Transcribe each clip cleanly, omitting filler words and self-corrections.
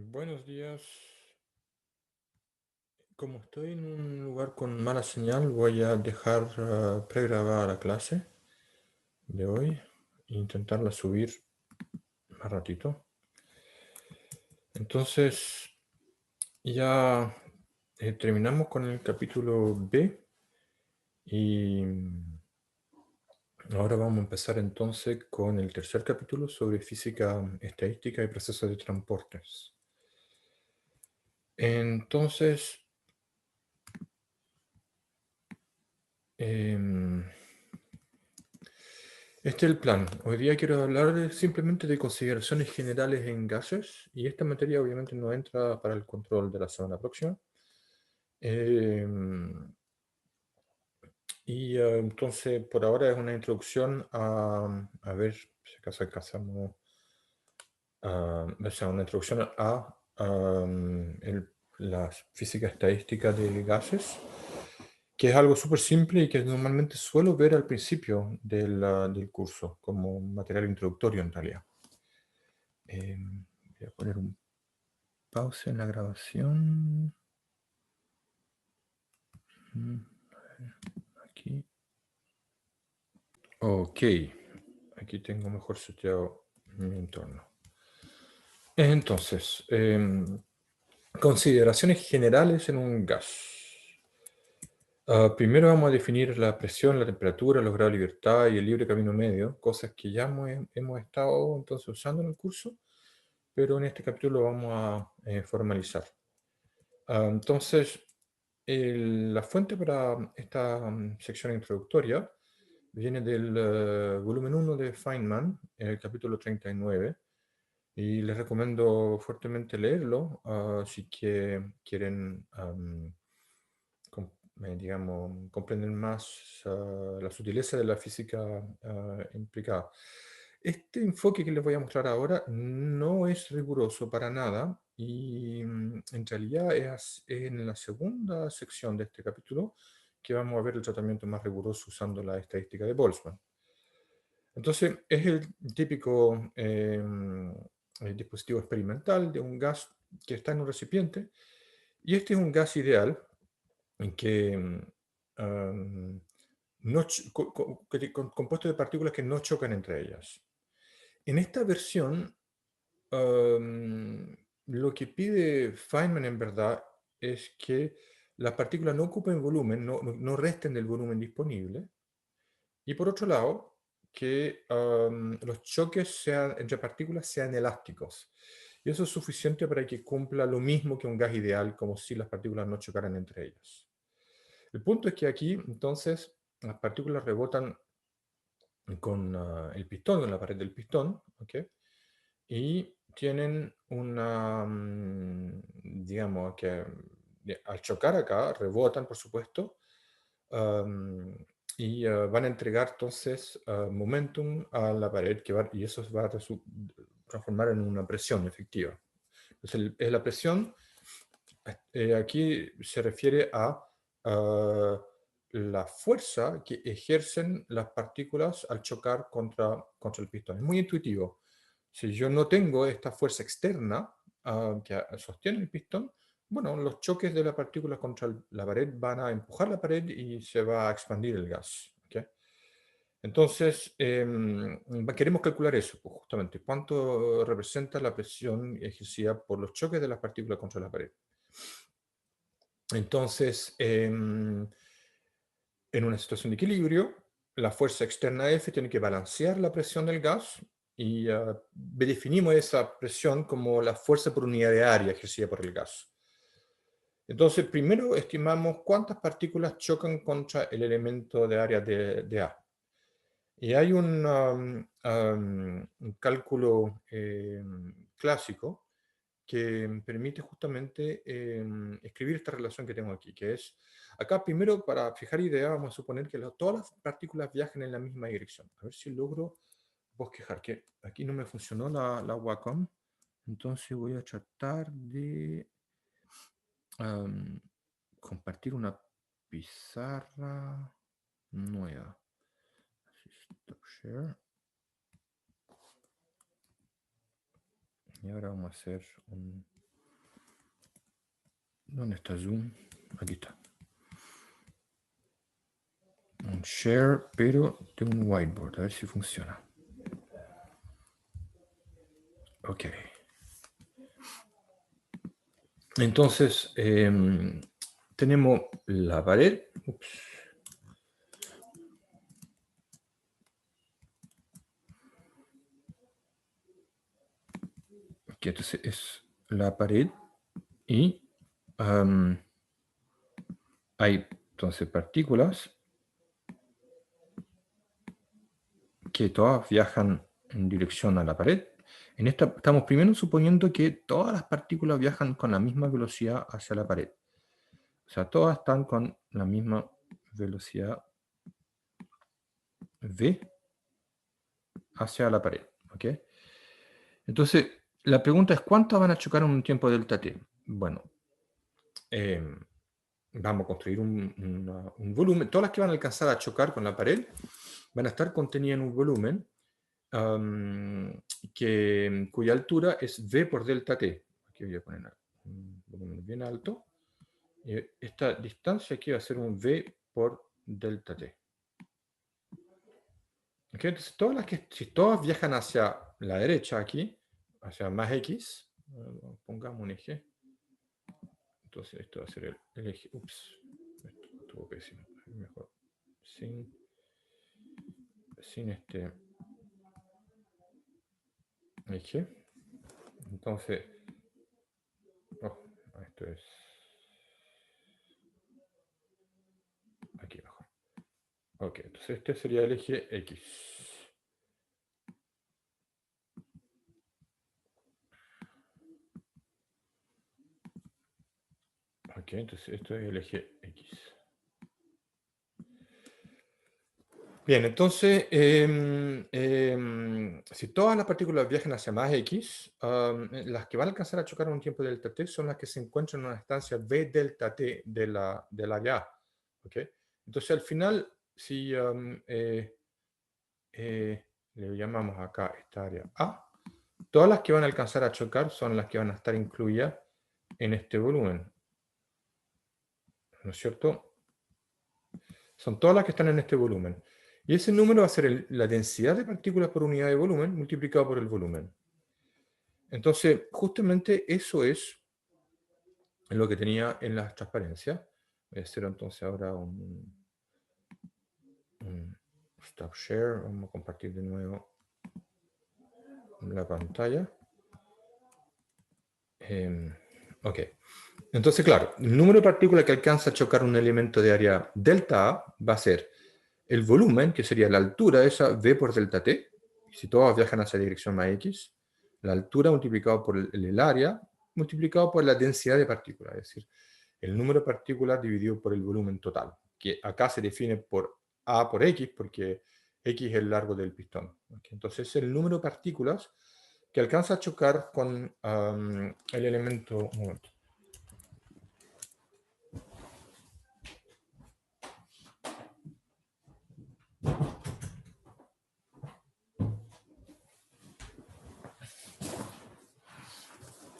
Buenos días. Como estoy en un lugar con mala señal, voy a dejar pregrabada la clase de hoy e intentarla subir más ratito. Entonces, ya terminamos con el capítulo B y ahora vamos a empezar entonces con el tercer capítulo sobre física estadística y procesos de transportes. Entonces, este es el plan. Hoy día quiero hablar simplemente de consideraciones generales en gases y esta materia obviamente no entra para el control de la semana próxima. Entonces por ahora es una introducción a ver si acaso alcanzamos o sea, una introducción a la física estadística de gases, que es algo súper simple y que normalmente suelo ver al principio del curso como material introductorio en realidad. Voy a poner un pause en la grabación. Aquí. Ok. Aquí tengo mejor seteado mi entorno. Entonces, consideraciones generales en un gas. Primero vamos a definir la presión, la temperatura, los grados de libertad y el libre camino medio, cosas que ya hemos estado entonces usando en el curso, pero en este capítulo vamos a formalizar. Entonces, la fuente para esta sección introductoria viene del volumen 1 de Feynman, en el capítulo 39, y les recomiendo fuertemente leerlo si quieren, digamos, comprender más la sutileza de la física implicada. Este enfoque que les voy a mostrar ahora no es riguroso para nada y en realidad es en la segunda sección de este capítulo que vamos a ver el tratamiento más riguroso usando la estadística de Boltzmann. Entonces, es el típico el dispositivo experimental de un gas que está en un recipiente y este es un gas ideal en que no compuesto de partículas que no chocan entre ellas. En esta versión, lo que pide Feynman en verdad es que las partículas no ocupen volumen, no resten del volumen disponible, y por otro lado, que los choques entre partículas sean elásticos. Y eso es suficiente para que cumpla lo mismo que un gas ideal, como si las partículas no chocaran entre ellas. El punto es que aquí, entonces, las partículas rebotan con el pistón, en la pared del pistón, ¿ok? Y tienen una, digamos, que al chocar acá, rebotan, por supuesto, y van a entregar entonces momentum a la pared, y eso va a transformar en una presión efectiva. Entonces, la presión aquí se refiere a la fuerza que ejercen las partículas al chocar contra el pistón. Es muy intuitivo. Si yo no tengo esta fuerza externa que sostiene el pistón, bueno, los choques de la partícula contra la pared van a empujar la pared y se va a expandir el gas. ¿Okay? Entonces, queremos calcular eso, pues, justamente, cuánto representa la presión ejercida por los choques de las partículas contra la pared. Entonces, en una situación de equilibrio, la fuerza externa F tiene que balancear la presión del gas y definimos esa presión como la fuerza por unidad de área ejercida por el gas. Entonces, primero estimamos cuántas partículas chocan contra el elemento de área de A. Y hay un cálculo clásico que permite justamente escribir esta relación que tengo aquí, que es, acá primero para fijar idea vamos a suponer que todas las partículas viajen en la misma dirección. A ver si logro bosquejar, que aquí no me funcionó la Wacom, entonces voy a tratar de compartir una pizarra nueva. Stop share. Y ahora vamos a hacer un ¿Dónde está Zoom? Aquí está. Un share, pero de un whiteboard. A ver si funciona. Ok. Entonces, tenemos la pared. Ups. Aquí entonces es la pared y hay entonces partículas que todas viajan en dirección a la pared. En esta estamos primero suponiendo que todas las partículas viajan con la misma velocidad hacia la pared. O sea, todas están con la misma velocidad v hacia la pared. ¿Ok? Entonces, la pregunta es, ¿cuántas van a chocar en un tiempo delta t? Bueno, vamos a construir un volumen. Todas las que van a alcanzar a chocar con la pared van a estar contenidas en un volumen cuya altura es v por delta t. Aquí voy a poner un volumen bien alto. Esta distancia aquí va a ser un v por delta t. Okay, entonces, si todas viajan hacia la derecha aquí, hacia más x, pongamos un eje. Entonces esto va a ser el eje. Ups, esto estuvo pésimo. Mejor sin este eje. Entonces, esto es aquí abajo. Ok, entonces este sería el eje X. Ok, entonces esto es el eje X. Bien, entonces, si todas las partículas viajan hacia más X, las que van a alcanzar a chocar en un tiempo delta t son las que se encuentran en una distancia v delta t del área A. ¿Okay? Entonces, al final, si le llamamos acá esta área A, todas las que van a alcanzar a chocar son las que van a estar incluidas en este volumen. ¿No es cierto? Son todas las que están en este volumen. Y ese número va a ser la densidad de partículas por unidad de volumen multiplicado por el volumen. Entonces, justamente eso es lo que tenía en las transparencias. Voy a hacer entonces ahora un stop share. Vamos a compartir de nuevo la pantalla. Ok. Entonces, claro, el número de partículas que alcanza a chocar un elemento de área delta A va a ser el volumen, que sería la altura de esa v por delta t, si todas viajan hacia la dirección más x, la altura multiplicado por el área, multiplicado por la densidad de partículas, es decir, el número de partículas dividido por el volumen total, que acá se define por A por X, porque X es el largo del pistón. Entonces es el número de partículas que alcanza a chocar con el elemento... Un momento.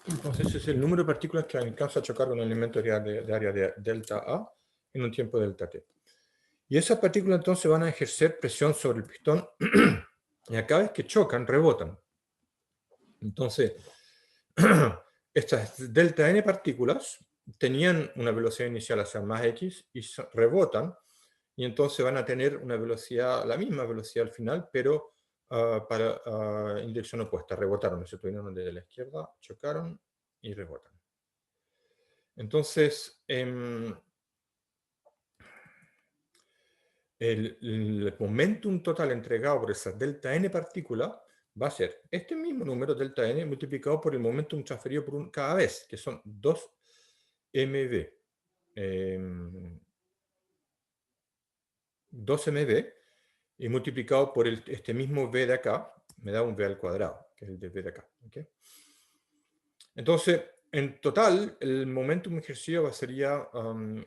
Entonces ese es el número de partículas que alcanza a chocar con un elemento de área de delta A en un tiempo delta t. Y esas partículas entonces van a ejercer presión sobre el pistón y a cada vez que chocan, rebotan. Entonces, estas delta n partículas tenían una velocidad inicial hacia más x y rebotan, y entonces van a tener una velocidad, la misma velocidad al final, pero en dirección opuesta. Rebotaron, se vinieron desde la izquierda, chocaron y rebotan. Entonces, el momentum total entregado por esas delta n partículas va a ser este mismo número, delta n, multiplicado por el momentum transferido por cada vez, que son 2 mv. 2 mv, y multiplicado por este mismo v de acá, me da un v al cuadrado, que es el de v de acá. ¿Okay? Entonces, en total, el momentum ejercido sería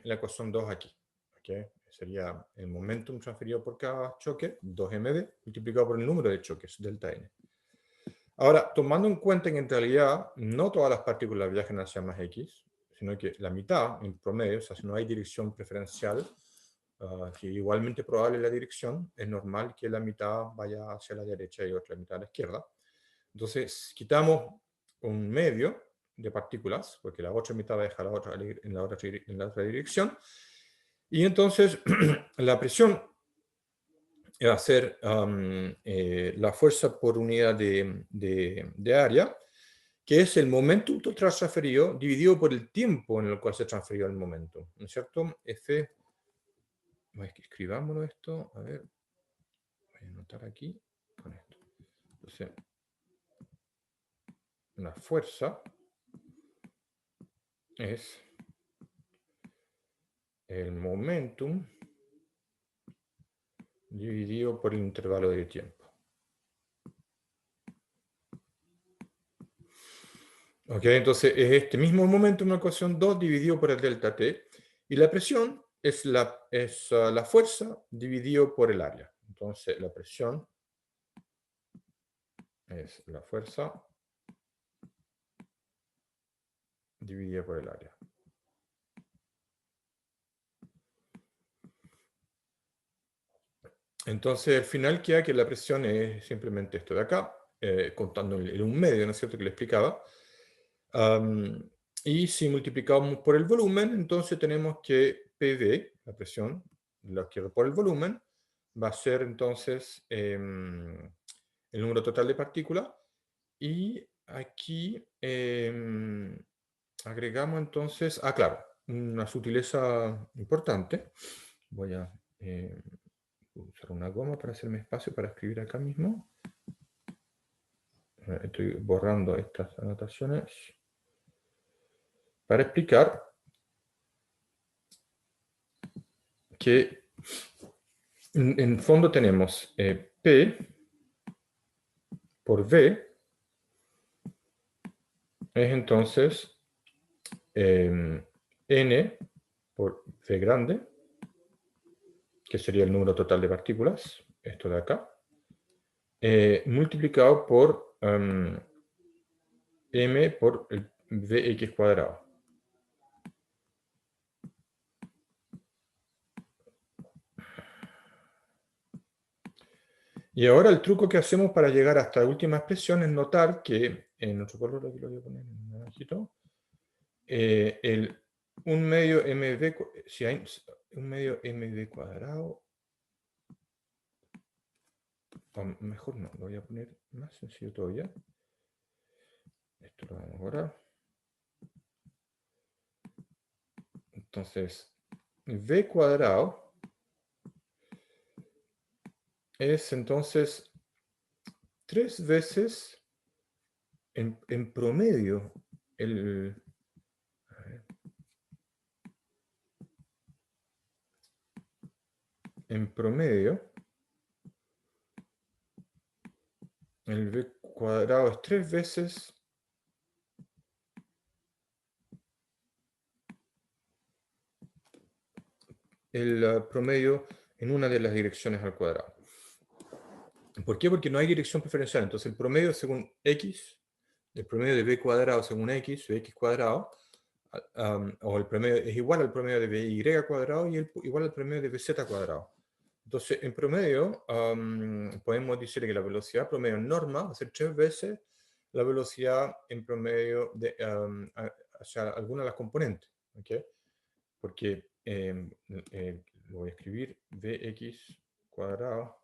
la ecuación 2 aquí. ¿Okay? Sería el momentum transferido por cada choque, 2mv, multiplicado por el número de choques, delta n. Ahora, tomando en cuenta que en realidad no todas las partículas viajan hacia más x, sino que la mitad en promedio, o sea, si no hay dirección preferencial, que igualmente probable la dirección, es normal que la mitad vaya hacia la derecha y otra mitad a la izquierda. Entonces, quitamos un medio de partículas, porque la otra mitad va a dejar en la otra dirección, y entonces la presión va a ser la fuerza por unidad de área, que es el momentum total transferido dividido por el tiempo en el cual se transferió el momentum, ¿no es cierto? F, escribámoslo esto, a ver, voy a anotar aquí con esto. Entonces, la fuerza es el momentum dividido por el intervalo de tiempo. ¿Ok? Entonces es este mismo momentum en la ecuación 2 dividido por el delta t, y la presión es la fuerza dividido por el área. Entonces la presión es la fuerza dividida por el área. Entonces, al final queda que la presión es simplemente esto de acá, contando en un medio, ¿no es cierto?, que le explicaba. Y si multiplicamos por el volumen, entonces tenemos que PV, la presión, la que por el volumen, va a ser entonces el número total de partículas. Y aquí agregamos entonces, claro, una sutileza importante. Voy a usar una goma para hacerme espacio para escribir acá mismo. Estoy borrando estas anotaciones para explicar que en fondo tenemos P por V es entonces N por V grande, que sería el número total de partículas, esto de acá, multiplicado por M por el Vx cuadrado. Y ahora el truco que hacemos para llegar a esta última expresión es notar que, en otro color aquí lo voy a poner en naranjito, un medio mv, si hay un medio mv cuadrado, o mejor no, lo voy a poner más sencillo todavía. Esto lo vamos a borrar. Entonces, v cuadrado es entonces 3 veces en promedio en promedio el v cuadrado es 3 veces el promedio en una de las direcciones al cuadrado. ¿Por qué? Porque no hay dirección preferencial. Entonces el promedio según x, el promedio de b cuadrado según x, bx cuadrado, o el promedio es igual al promedio de by cuadrado y igual al promedio de bz cuadrado. Entonces, en promedio, podemos decir que la velocidad promedio norma va a ser 3 veces la velocidad en promedio hacia alguna de las componentes. ¿Okay? Porque lo voy a escribir Vx cuadrado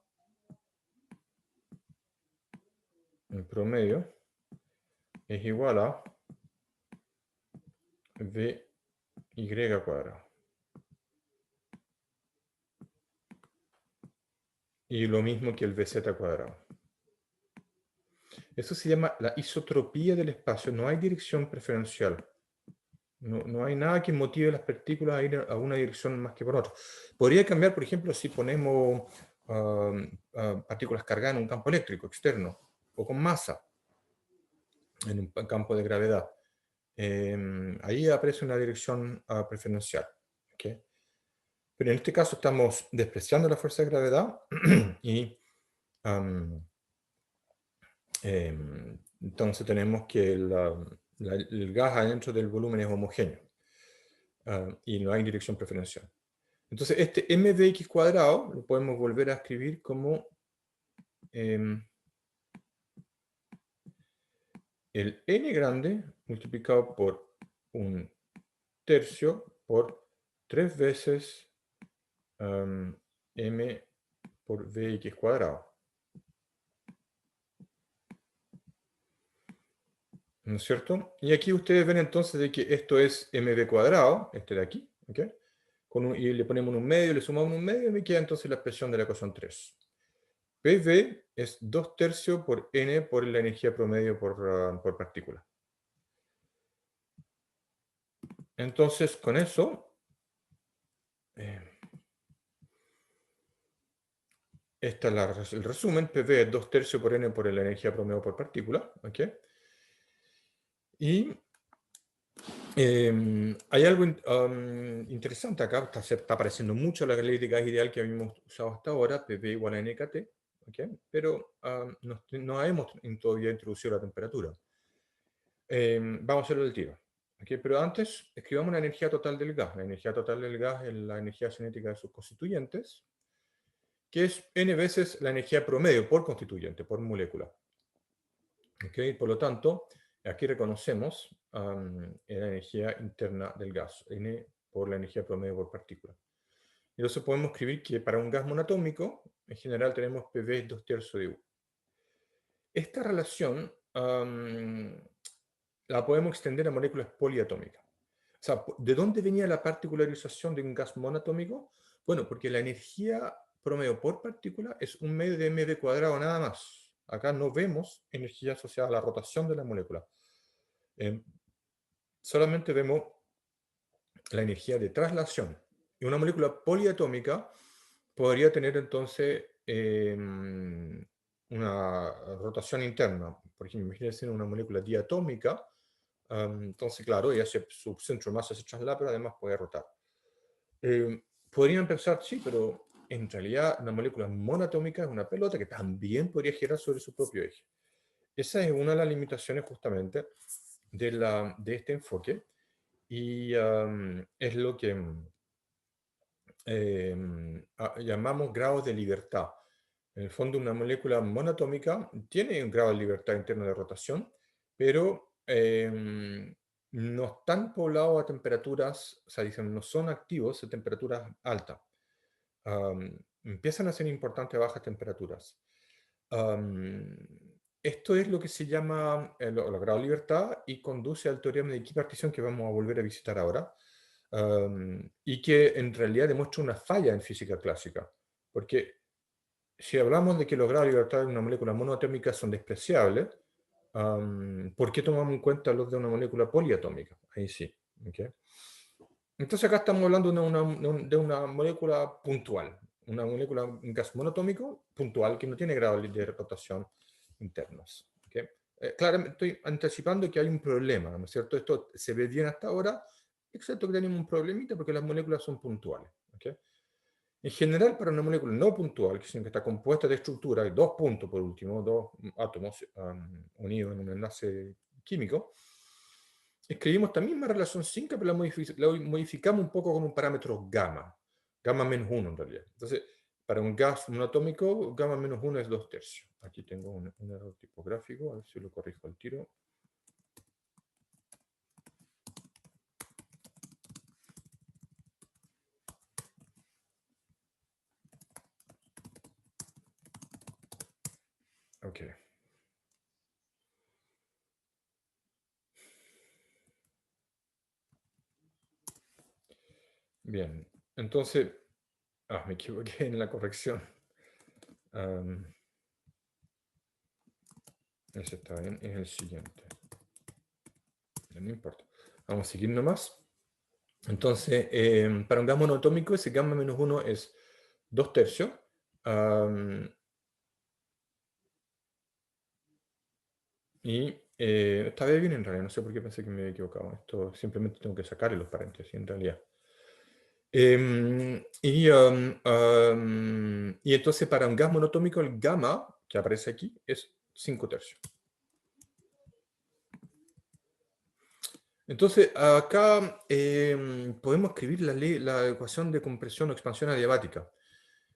en promedio es igual a Vy cuadrado. Y lo mismo que el Vz cuadrado. Eso se llama la isotropía del espacio. No hay dirección preferencial. No hay nada que motive las partículas a ir a una dirección más que por otra. Podría cambiar, por ejemplo, si ponemos partículas cargadas en un campo eléctrico externo o con masa en un campo de gravedad. Ahí aparece una dirección preferencial. ¿Okay? Pero en este caso estamos despreciando la fuerza de gravedad y entonces tenemos que el gas adentro del volumen es homogéneo. y no hay dirección preferencial. Entonces, este m de x cuadrado lo podemos volver a escribir como el n grande multiplicado por un tercio por 3 veces m por vx cuadrado. ¿No es cierto? Y aquí ustedes ven entonces de que esto es mv cuadrado, este de aquí, ¿ok? Y le ponemos un medio, le sumamos un medio y me queda entonces la expresión de la ecuación 3. PV es 2 tercios por n por la energía promedio por partícula. Entonces, con eso, este es el resumen. PV es 2 tercios por n por la energía promedio por partícula. ¿Ok? Y hay algo interesante acá. Está apareciendo mucho la ley de gas ideal que habíamos usado hasta ahora, PV igual a NKT. ¿Ok? Pero no hemos todavía introducido la temperatura. Vamos a hacerlo del tiro. ¿Okay? Pero antes, escribamos la energía total del gas. La energía total del gas es la energía cinética de sus constituyentes, que es n veces la energía promedio por constituyente, por molécula. ¿Okay? Por lo tanto, aquí reconocemos la energía interna del gas, n por la energía promedio por partícula. Entonces podemos escribir que para un gas monoatómico, en general tenemos PV 2 tercios de U. Esta relación la podemos extender a moléculas poliatómicas. O sea, ¿de dónde venía la particularización de un gas monoatómico? Bueno, porque la energía promedio por partícula es un medio de mv cuadrado nada más. Acá no vemos energía asociada a la rotación de la molécula. Solamente vemos la energía de traslación. Y una molécula poliatómica podría tener entonces una rotación interna. Por ejemplo, imagínense una molécula diatómica. Entonces, claro, ella su centro de masa se traslada, pero además puede rotar. Podrían pensar, sí, pero en realidad una molécula monoatómica es una pelota que también podría girar sobre su propio eje. Esa es una de las limitaciones justamente de este enfoque y es lo que llamamos grados de libertad. En el fondo, una molécula monoatómica tiene un grado de libertad interna de rotación, pero no están poblados a temperaturas, o sea, dicen, no son activos a temperaturas altas. Empiezan a ser importantes a bajas temperaturas. Esto es lo que se llama los grados de libertad y conduce al teorema de equipartición que vamos a volver a visitar ahora, y que en realidad demuestra una falla en física clásica, porque si hablamos de que los grados de libertad de una molécula monoatómica son despreciables, ¿por qué tomamos en cuenta los de una molécula poliatómica? Ahí sí. ¿Okay? Entonces acá estamos hablando de una molécula puntual, una molécula, un gas monoatómico puntual que no tiene grados de rotación internos. ¿Okay? Claramente estoy anticipando que hay un problema, ¿no es cierto? Esto se ve bien hasta ahora, excepto que tenemos un problemita porque las moléculas son puntuales. ¿Okay? En general, para una molécula no puntual, que está compuesta de estructuras, de dos puntos por último, dos átomos unidos en un enlace químico, escribimos esta misma relación sinca, pero la modificamos un poco con un parámetro gamma, gamma menos 1 en realidad. Entonces, para un gas monoatómico, gamma menos 1 es 2 tercios. Aquí tengo un error tipográfico, a ver si lo corrijo al tiro. Ok. Bien, entonces, me equivoqué en la corrección. Ese está bien, es el siguiente. No importa. Vamos a seguir nomás. Entonces, para un gas monoatómico, ese gamma menos 1 es 2 tercios. Y esta vez viene en realidad, no sé por qué pensé que me había equivocado. Esto simplemente tengo que sacarle los paréntesis en realidad. Y entonces para un gas monoatómico el gamma que aparece aquí es 5 tercios. Entonces, acá podemos escribir la ecuación de compresión o expansión adiabática.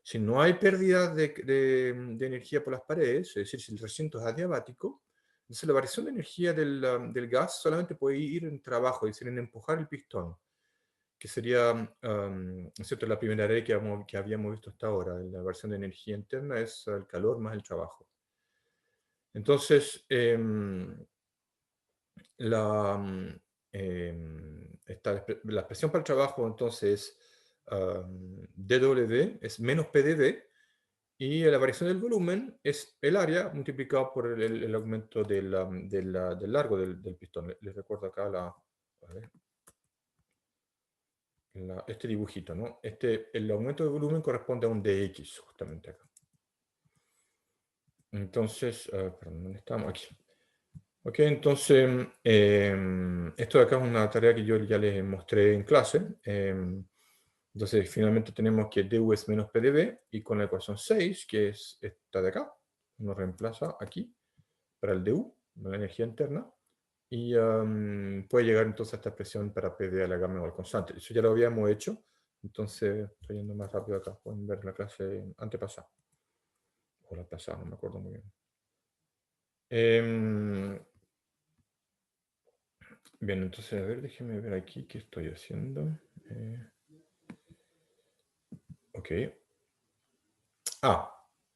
Si no hay pérdida de energía por las paredes, es decir, si el recinto es adiabático, entonces la variación de energía del gas solamente puede ir en trabajo, es decir, en empujar el pistón, que sería, ¿no es cierto?, la primera ley que habíamos visto hasta ahora. La variación de energía interna es el calor más el trabajo. Entonces, la, la expresión para el trabajo entonces dW es menos PdV, y la variación del volumen es el área multiplicado por el aumento del largo del pistón. Les recuerdo acá a ver, este dibujito, ¿no? El aumento de volumen corresponde a un dx, justamente acá. Entonces, perdón, ¿dónde estamos? Aquí. Ok, entonces, esto de acá es una tarea que yo ya les mostré en clase. Entonces, finalmente tenemos que du es menos PdV, y con la ecuación 6, que es esta de acá, uno reemplaza aquí para el du, la energía interna, y puede llegar entonces a esta expresión para PV a la gamma igual constante. Eso ya lo habíamos hecho, entonces estoy yendo más rápido acá. Pueden ver la clase antepasada, o la pasada, no me acuerdo muy bien. Bien, entonces, a ver, déjenme ver aquí qué estoy haciendo. Ok.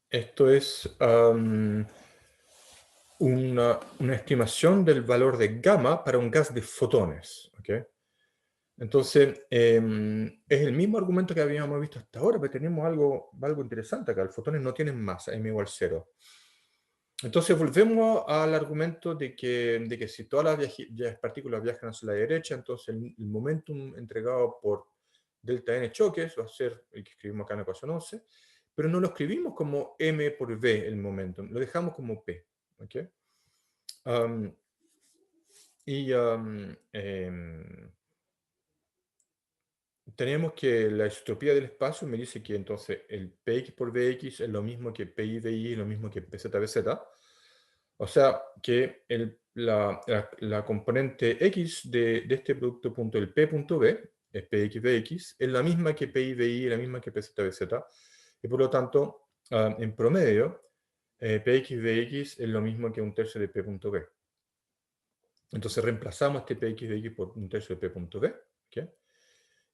Esto es una estimación del valor de gamma para un gas de fotones. ¿Okay? Entonces, es el mismo argumento que habíamos visto hasta ahora, pero tenemos algo interesante acá. Los fotones no tienen masa, m igual 0. Entonces, volvemos al argumento de que si todas las partículas viajan hacia la derecha, entonces el momentum entregado por delta n choques va a ser el que escribimos acá en la ecuación 11, pero no lo escribimos como m por v el momentum, lo dejamos como p. ¿Okay? Tenemos que la isotropía del espacio me dice que entonces el px por vx es lo mismo que pi vi, es lo mismo que pz. O sea que la componente x de este producto punto, el p punto b, es px vx, es la misma que pi vi, es la misma que pz. Y por lo tanto, en promedio, px vx es lo mismo que un tercio de p punto b. Entonces reemplazamos este px vx por un tercio de p punto b. ¿Okay?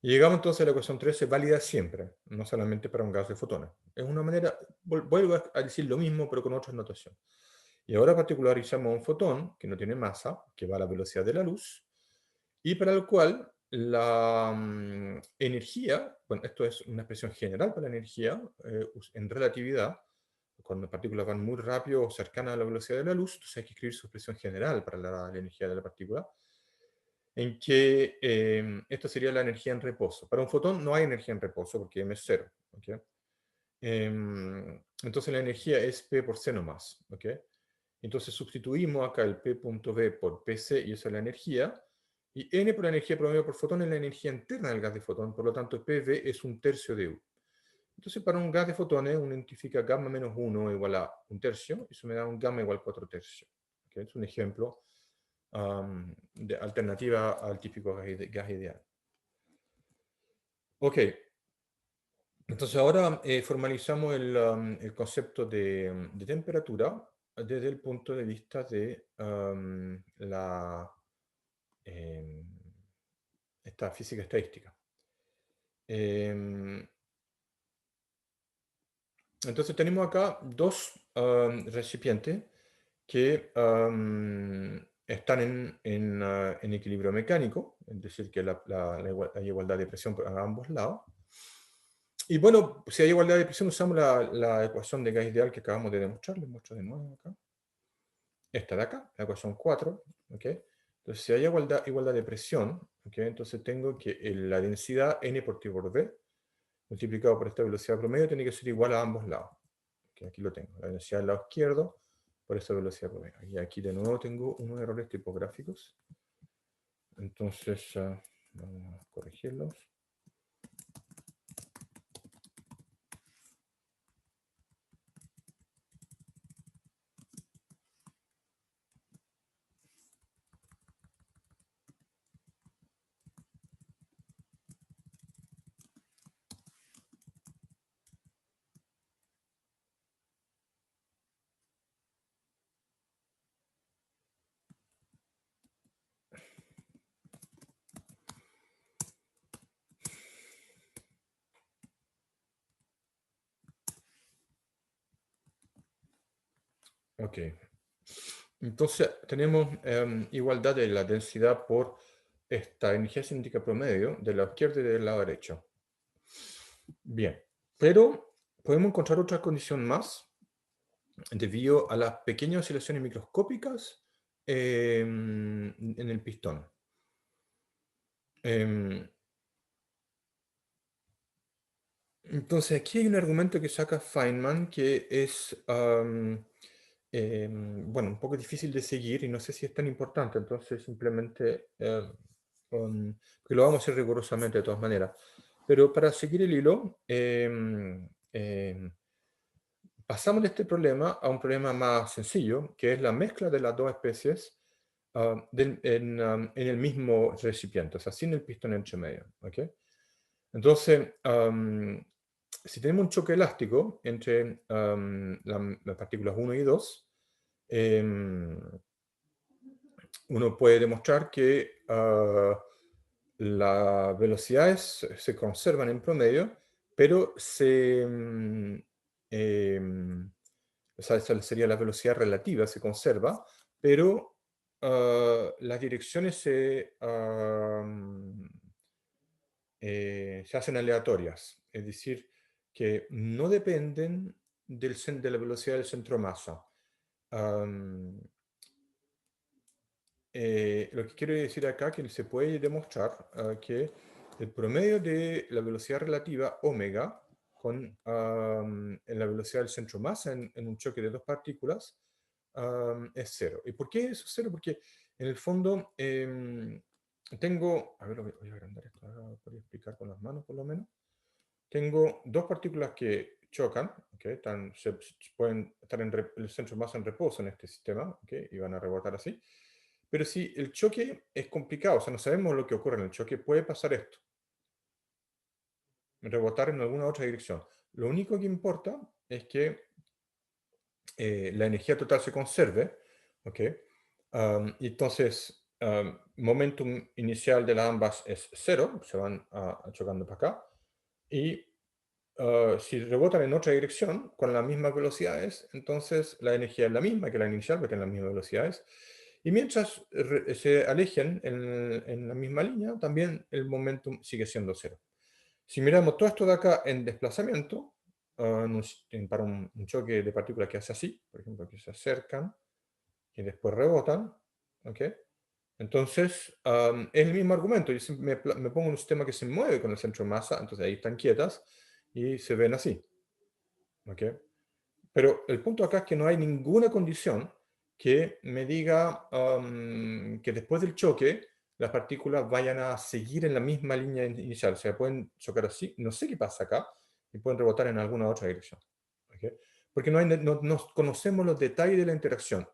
Y llegamos entonces a la ecuación 13, válida siempre, no solamente para un gas de fotones. Es una manera, vuelvo a decir lo mismo, pero con otra notación. Y ahora particularizamos un fotón que no tiene masa, que va a la velocidad de la luz, y para el cual la energía, bueno, esto es una expresión general para la energía, en relatividad, cuando las partículas van muy rápido o cercanas a la velocidad de la luz, entonces hay que escribir su expresión general para la energía de la partícula, en que esto sería la energía en reposo. Para un fotón no hay energía en reposo porque m es 0. ¿Okay? Entonces la energía es P por C nomás. ¿Okay? Entonces sustituimos acá el P.V por PC, y esa es la energía. Y N por la energía promedio por fotón es la energía interna del gas de fotón. Por lo tanto, PV es un tercio de U. Entonces, para un gas de fotones, uno identifica gamma menos 1 igual a un tercio. Eso me da un gamma igual a 4 tercios. ¿Okay? Es un ejemplo de alternativa al típico gas ideal. Ok, entonces ahora formalizamos el concepto de temperatura desde el punto de vista de esta física estadística. Entonces tenemos acá dos recipientes que están en equilibrio mecánico, es decir, que hay igualdad de presión a ambos lados. Y bueno, si hay igualdad de presión, usamos la ecuación de gas ideal que acabamos de demostrar. Les muestro de nuevo acá. Esta de acá, la ecuación 4. ¿Okay? Entonces, si hay igualdad de presión, ¿okay? Entonces tengo que la densidad n por T por V multiplicado por esta velocidad promedio tiene que ser igual a ambos lados. ¿Okay? Aquí lo tengo, la densidad del lado izquierdo por esta velocidad promedio. Y aquí de nuevo tengo unos errores tipográficos. Entonces, vamos a corregirlos. Ok. Entonces tenemos igualdad de la densidad por esta energía cinética promedio de la izquierda y del lado derecho. Bien, pero podemos encontrar otra condición más debido a las pequeñas oscilaciones microscópicas en el pistón. Em, entonces aquí hay un argumento que saca Feynman que es bueno, un poco difícil de seguir y no sé si es tan importante, entonces simplemente, porque lo vamos a hacer rigurosamente de todas maneras. Pero para seguir el hilo, pasamos de este problema a un problema más sencillo, que es la mezcla de las dos especies en el mismo recipiente, o sea, sin el pistón entre medio. ¿Ok? Entonces, si tenemos un choque elástico entre las partículas 1 y 2, em, uno puede demostrar que las velocidades se conservan en promedio, pero o sea, esa sería la velocidad relativa, se conserva, pero las direcciones se hacen aleatorias, es decir, que no dependen de la velocidad del centro masa. Am, lo que quiero decir acá es que se puede demostrar que el promedio de la velocidad relativa omega en la velocidad del centro masa en un choque de dos partículas es cero. ¿Y por qué eso es cero? Porque en el fondo tengo, a ver, voy a agrandar esto, ahora podría explicar con las manos por lo menos. Tengo dos partículas que chocan, ¿okay? Pueden estar en el centro masa en reposo en este sistema, ¿okay? Y van a rebotar así. Pero si el choque es complicado, o sea, no sabemos lo que ocurre en el choque, puede pasar esto, rebotar en alguna otra dirección. Lo único que importa es que la energía total se conserve, ¿ok? Y entonces, momentum inicial de las ambas es cero, se van chocando para acá, y si rebotan en otra dirección con las mismas velocidades, entonces la energía es la misma que la inicial, porque tienen las mismas velocidades. Y mientras se alejen en la misma línea, también el momentum sigue siendo cero. Si miramos todo esto de acá en desplazamiento, para un choque de partículas que hace así, por ejemplo, que se acercan y después rebotan, ¿ok? Entonces, es el mismo argumento. Yo me pongo en un sistema que se mueve con el centro de masa, entonces ahí están quietas y se ven así. ¿Ok? Pero el punto acá es que no hay ninguna condición que me diga que después del choque las partículas vayan a seguir en la misma línea inicial. O sea, pueden chocar así, no sé qué pasa acá, y pueden rebotar en alguna otra dirección. ¿Ok? Porque no conocemos los detalles de la interacción.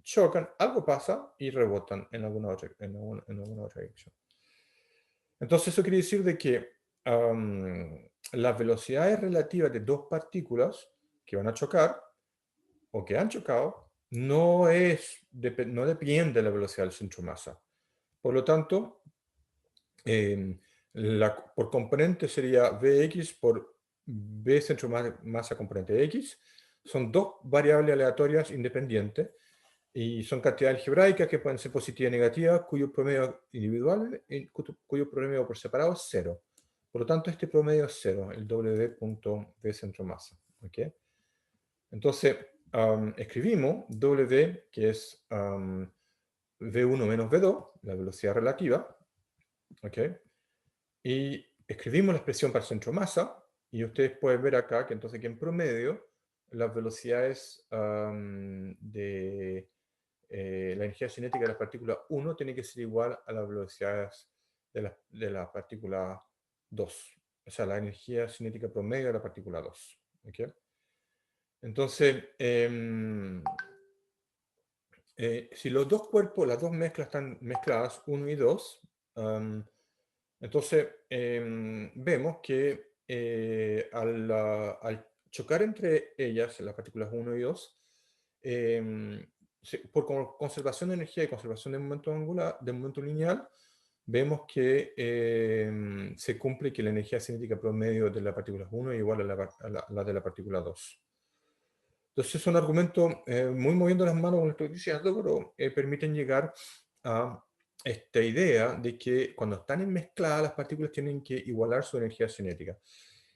Chocan, algo pasa y rebotan en alguna otra dirección. Entonces eso quiere decir de que las velocidades relativas de dos partículas que van a chocar o que han chocado no depende de la velocidad del centro masa. Por lo tanto, em, por componente sería Vx por V centro masa componente X. Son dos variables aleatorias independientes y son cantidades algebraicas que pueden ser positivas y negativas, cuyo promedio individual y cuyo promedio por separado es cero. Por lo tanto, este promedio es cero, el W.V centro masa. ¿Okay? Entonces, escribimos W, que es V1 menos V2, la velocidad relativa, ¿ok? Y escribimos la expresión para el centro masa, y ustedes pueden ver acá que entonces que en promedio las velocidades de la energía cinética de la partícula 1 tiene que ser igual a las velocidades de la partícula 2. O sea, la energía cinética promedio de la partícula 2. ¿Okay? Entonces, si los dos cuerpos, las dos mezclas están mezcladas, 1 y 2, entonces vemos que al chocar entre ellas, las partículas 1 y 2, por conservación de energía y conservación de momento angular, de momento lineal, vemos que se cumple que la energía cinética promedio de la partícula 1 es igual a la de la partícula 2. Entonces son argumentos muy moviendo las manos con lo que estoy diciendo, pero permiten llegar a esta idea de que cuando están mezcladas las partículas tienen que igualar su energía cinética.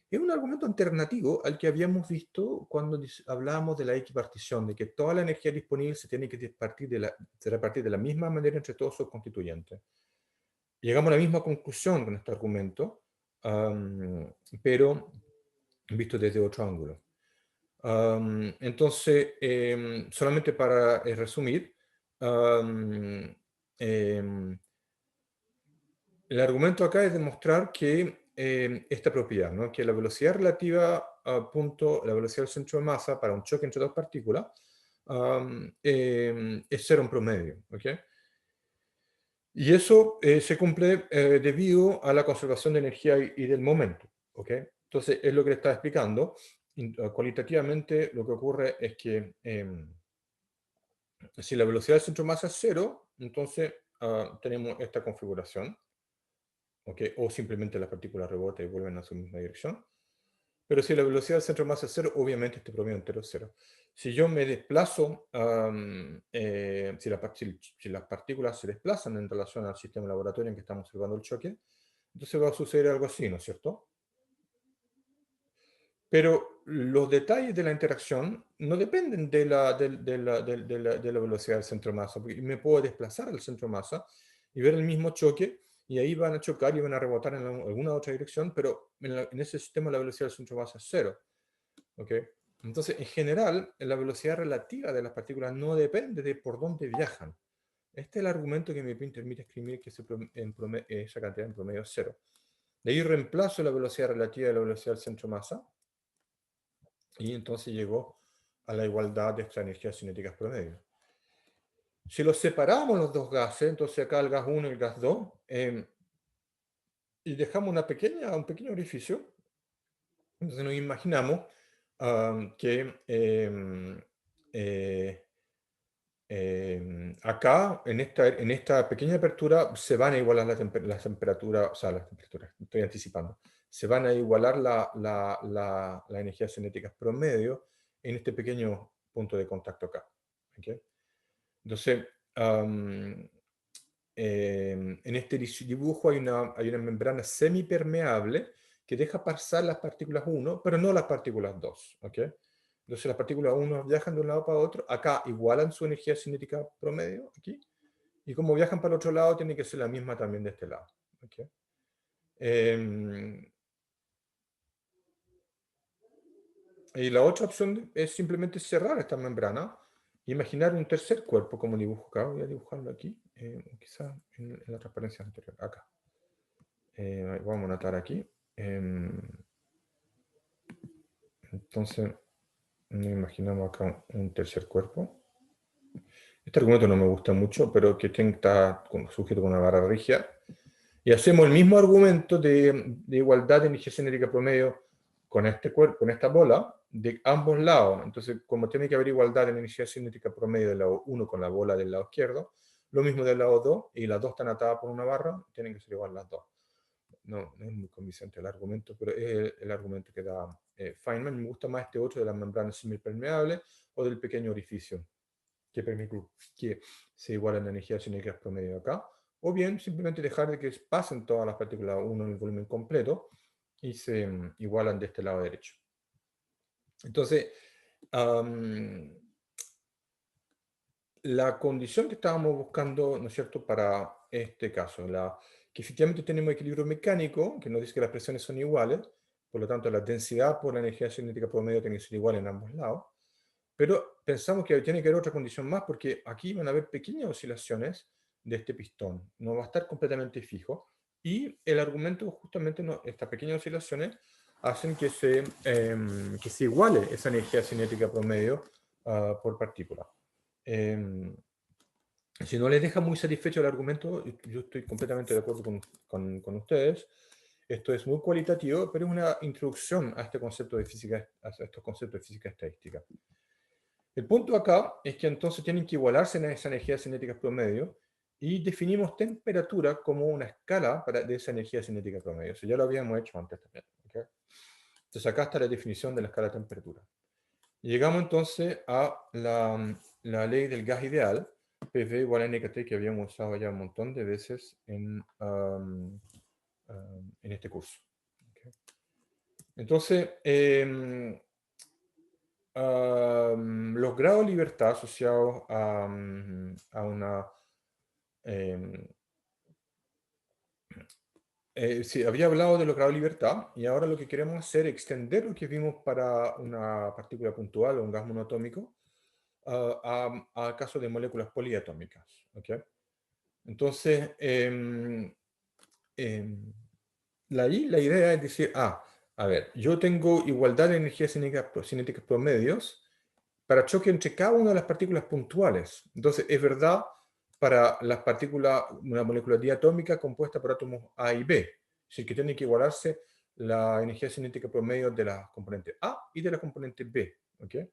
Es un argumento alternativo al que habíamos visto cuando hablábamos de la equipartición, de que toda la energía disponible se tiene que repartir de la misma manera entre todos sus constituyentes. Llegamos a la misma conclusión con este argumento, pero visto desde otro ángulo. Entonces, solamente para resumir, em, el argumento acá es demostrar que esta propiedad, ¿no? Que la velocidad relativa a punto, la velocidad del centro de masa para un choque entre dos partículas es cero en promedio. ¿Okay? Y eso se cumple debido a la conservación de energía y del momento. ¿Okay? Entonces, es lo que le estaba explicando. Cualitativamente, lo que ocurre es que si la velocidad del centro de masa es cero, entonces tenemos esta configuración. ¿Okay? O simplemente las partículas rebotan y vuelven a su misma dirección. Pero si la velocidad del centro de masa es cero, obviamente este promedio entero es cero. Si yo me desplazo, si las partículas se desplazan en relación al sistema laboratorio en que estamos observando el choque, entonces va a suceder algo así, ¿no es cierto? Pero los detalles de la interacción no dependen de la velocidad del centro de masa, porque me puedo desplazar al centro de masa y ver el mismo choque, y ahí van a chocar y van a rebotar en alguna otra dirección, pero en ese sistema la velocidad del centro de masa es cero. ¿Okay? Entonces, en general, la velocidad relativa de las partículas no depende de por dónde viajan. Este es el argumento que me permite escribir que esa cantidad en promedio es cero. De ahí reemplazo la velocidad relativa de la velocidad del centro de masa, y entonces llegó a la igualdad de estas energías cinéticas promedio. Si los separamos los dos gases, entonces acá el gas 1 y el gas 2, y dejamos un pequeño orificio, entonces nos imaginamos que acá, en esta pequeña apertura, se van a igualar las temperaturas, o sea, las temperaturas, estoy anticipando, se van a igualar la energía cinética promedio en este pequeño punto de contacto acá. ¿Okay? Entonces, en este dibujo hay una membrana semipermeable que deja pasar las partículas 1, pero no las partículas 2. ¿Okay? Entonces las partículas 1 viajan de un lado para otro, acá igualan su energía cinética promedio, aquí, y como viajan para el otro lado, tiene que ser la misma también de este lado. ¿Okay? Y la otra opción es simplemente cerrar esta membrana e imaginar un tercer cuerpo, como dibujo acá. Voy a dibujarlo aquí, quizás en la transparencia anterior, acá. Vamos a anotar aquí. Entonces, nos imaginamos acá un tercer cuerpo. Este argumento no me gusta mucho, pero que está sujeto con una barra rígida. Y hacemos el mismo argumento de igualdad de energía cinética promedio con este cuerpo, con esta bola, de ambos lados. Entonces, como tiene que haber igualdad de energía cinética promedio del lado 1 con la bola del lado izquierdo, lo mismo del lado 2, y las dos están atadas por una barra, tienen que ser igual las dos. No es muy convincente el argumento, pero es el argumento que da Feynman. Me gusta más este otro de las membranas semipermeables o del pequeño orificio, que permite que se igualen la energía cinética promedio acá, o bien simplemente dejar de que pasen todas las partículas 1 en el volumen completo y se igualan de este lado derecho. Entonces, la condición que estábamos buscando, ¿no es cierto?, para este caso, que efectivamente tenemos equilibrio mecánico, que nos dice que las presiones son iguales, por lo tanto la densidad por la energía cinética promedio tiene que ser igual en ambos lados, pero pensamos que tiene que haber otra condición más, porque aquí van a haber pequeñas oscilaciones de este pistón, no va a estar completamente fijo, y el argumento justamente, estas pequeñas oscilaciones hacen que se iguale esa energía cinética promedio por partícula. Si no les deja muy satisfecho el argumento, yo estoy completamente de acuerdo con ustedes. Esto es muy cualitativo, pero es una introducción a este concepto de física, a estos conceptos de física estadística. El punto acá es que entonces tienen que igualarse en esa energía cinética promedio, y definimos temperatura como una escala de esa energía cinética promedio. Eso ya lo habíamos hecho antes también. ¿Okay? Entonces acá está la definición de la escala de temperatura. Llegamos entonces a la ley del gas ideal, PV igual a NKT, que habíamos usado ya un montón de veces en este curso. Okay. Entonces, los grados de libertad asociados a una... sí, había hablado de los grados de libertad y ahora lo que queremos hacer es extender lo que vimos para una partícula puntual o un gas monoatómico a caso de moléculas poliatómicas. ¿Okay? Entonces, la idea es decir, a ver, yo tengo igualdad de energías cinéticas promedios para choque entre cada una de las partículas puntuales. Entonces, es verdad para las partículas, una molécula diatómica compuesta por átomos A y B. Es decir, que tiene que igualarse la energía cinética promedio de la componente A y de la componente B. ¿Okay?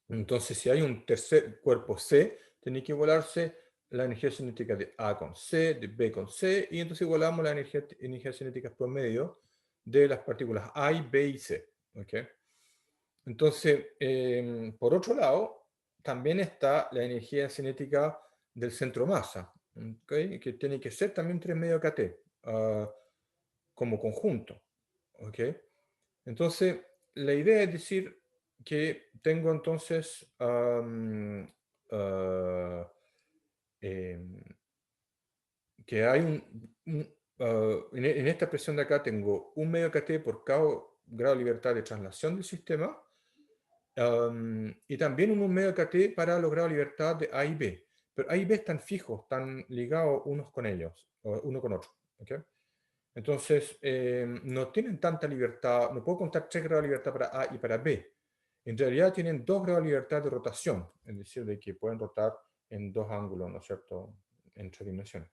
Entonces, si hay un tercer cuerpo C, tiene que igualarse la energía cinética de A con C, de B con C, y entonces igualamos la energía cinética promedio de las partículas A, B y C. ¿Okay? Entonces, por otro lado, también está la energía cinética del centro masa, ¿okay? Que tiene que ser también 3 medio kT como conjunto. ¿Okay? Entonces, la idea es decir que tengo entonces que hay en esta expresión de acá tengo 1 medio kT por cada grado de libertad de traslación del sistema. Y también un medio kT para los grados de libertad de A y B. Pero A y B están fijos, están ligados unos con ellos, uno con otro. ¿Okay? Entonces, no tienen tanta libertad, no puedo contar 3 grados de libertad para A y para B. En realidad tienen 2 grados de libertad de rotación, es decir, de que pueden rotar en 2 ángulos, ¿no es cierto?, en 3 dimensiones.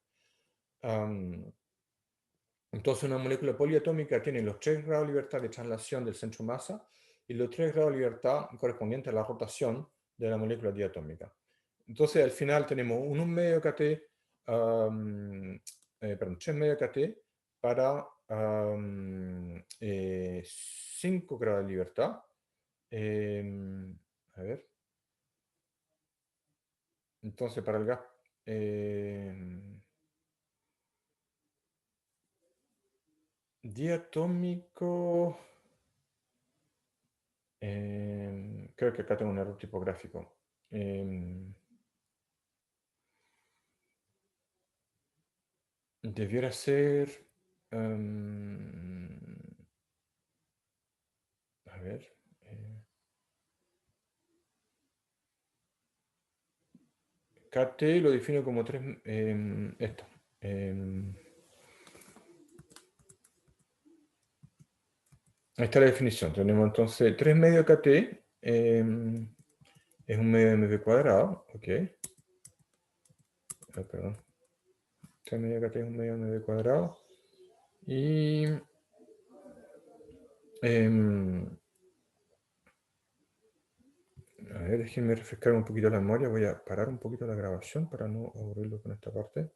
Entonces, una molécula poliatómica tiene los 3 grados de libertad de traslación del centro masa y los 3 grados de libertad correspondientes a la rotación de la molécula diatómica. Entonces, al final tenemos un medio kT, perdón, 3 medio kT para 5 grados de libertad. A ver. Entonces, para el gas... diatómico... creo que acá tengo un error tipográfico. Debiera ser... a ver... KT lo defino como 3... esto. Ahí está la definición. Tenemos entonces 3 medio KT. Es un medio mv cuadrado. Ok. Perdón. 3 medio KT es un medio mv cuadrado. Y... a ver, déjenme refrescar un poquito la memoria. Voy a parar un poquito la grabación para no aburrirlo con esta parte.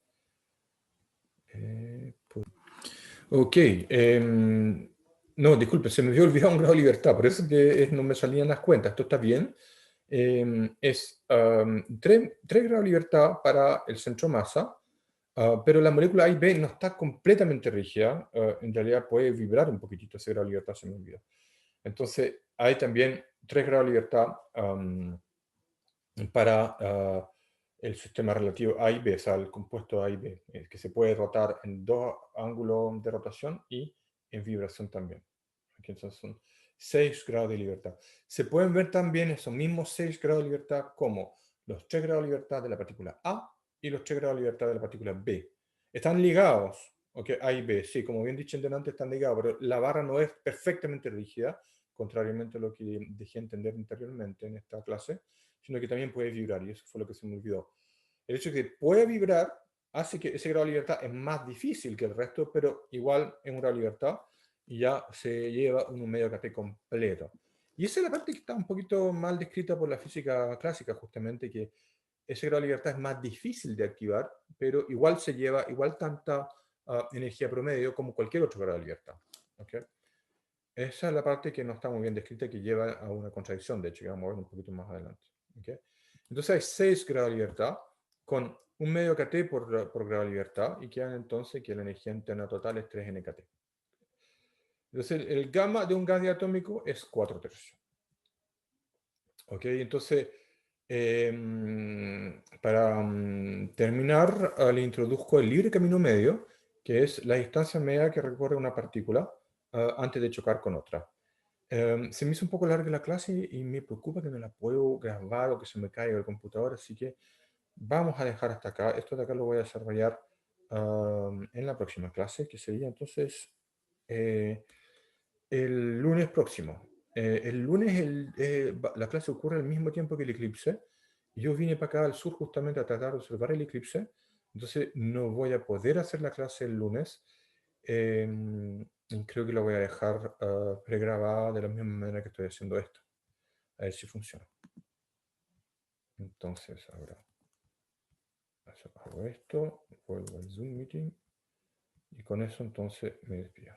Ok. No, disculpe, se me había olvidado un grado de libertad, por eso que no me salían las cuentas. Esto está bien. Es 3 grados de libertad para el centro masa, pero la molécula A y B no está completamente rígida. En realidad puede vibrar un poquitito ese grado de libertad, se me olvidó. Entonces, hay también 3 grados de libertad para el sistema relativo A y B, o sea, el compuesto A y B, que se puede rotar en 2 ángulos de rotación y en vibración también. Aquí entonces son 6 grados de libertad. Se pueden ver también esos mismos 6 grados de libertad como los 3 grados de libertad de la partícula A y los 3 grados de libertad de la partícula B. Están ligados, ¿ok? A y B, sí, como bien dicho antes, están ligados, pero la barra no es perfectamente rígida, contrariamente a lo que dejé entender anteriormente en esta clase, sino que también puede vibrar, y eso fue lo que se me olvidó. El hecho de que pueda vibrar hace que ese grado de libertad es más difícil que el resto, pero igual es un grado de libertad y ya se lleva un medio kT completo. Y esa es la parte que está un poquito mal descrita por la física clásica, justamente, que ese grado de libertad es más difícil de activar, pero igual se lleva igual tanta energía promedio como cualquier otro grado de libertad. ¿Okay? esa es la parte que no está muy bien descrita, que lleva a una contradicción, de hecho, que vamos a ver un poquito más adelante. ¿Ok? Entonces hay 6 grados de libertad con un medio kT por grado de libertad y quedan entonces que la energía interna total es 3 nkt. Entonces el gamma de un gas diatómico es 4 tercios. ¿Ok? Entonces, para terminar, le introduzco el libre camino medio, que es la distancia media que recorre una partícula antes de chocar con otra. Se me hizo un poco larga la clase y me preocupa que no la puedo grabar o que se me caiga el computador, así que vamos a dejar hasta acá. Esto de acá lo voy a desarrollar en la próxima clase, que sería entonces eh, el lunes próximo. El lunes la clase ocurre al mismo tiempo que el eclipse. Y yo vine para acá al sur justamente a tratar de observar el eclipse. Entonces no voy a poder hacer la clase el lunes. Y creo que la voy a dejar pregrabada de la misma manera que estoy haciendo esto. A ver si funciona. Entonces ahora hago esto, vuelvo al Zoom Meeting y con eso entonces me despido.